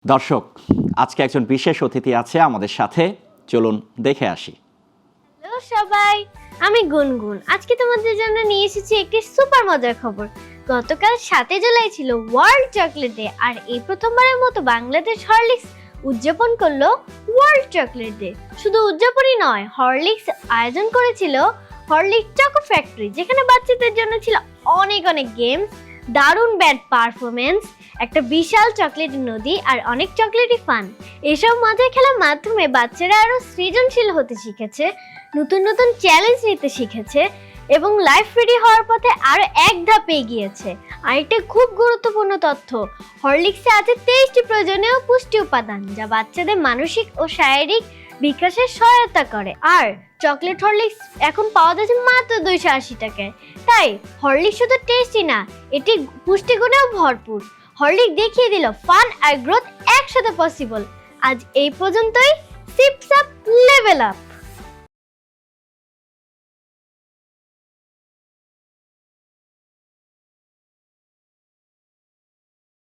দর্শক, আজকে একজন বিশেষ অতিথি আছে আমাদের সাথে, চলুন দেখে আসি। হ্যালো সবাই, আমি গুনগুন। আজকে তোমাদের জন্য নিয়ে এসেছি একটি সুপার মজার খবর। গতকাল 7 জুলাই ছিল ওয়ার্ল্ড চকলেট ডে, আর এই প্রথমবারের মতো বাংলাদেশ হরলিক্স উদযাপন করলো ওয়ার্ল্ড চকলেট ডে। শুধু উদযাপনই নয়, হরলিক্স আয়োজন করেছিল হরলিক্স চকো ফ্যাক্টরি, যেখানে বাচ্চাদের জন্য ছিল অনেক অনেক গেমস, দারুণ ব্যান্ড পারফরমেন্স, একটা বিশাল চকলেট নদী আর অনেক চকলেটই ফান। এসব মজার খেলার মাধ্যমে বাচ্চারা আরো সৃজনশীল হতে শিখেছে, নতুন নতুন চ্যালেঞ্জ নিতে শিখেছে এবং লাইফ রেডি হওয়ার পথে আরো এক ধাপ এগিয়েছে। আরেকটা খুব গুরুত্বপূর্ণ তথ্য, হরলিক্সে আছে 23টি প্রয়োজনীয় পুষ্টি উপাদান, যা বাচ্চাদের মানসিক ও শারীরিক বিকাশে সহায়তা করে। আর চকলেট হরলিক্স এখন পাওয়া যাচ্ছে মাত্র 280 টাকায়। তাই হরলিক্স শুধু টেস্টি না, এটি পুষ্টিগুণেও ভরপুর। হরলিক্স দেখিয়ে দিল ফান আর গ্রোথ একসাথে পসিবল। আজ এই পর্যন্তই। সিপস আপ, লেভেল আপ।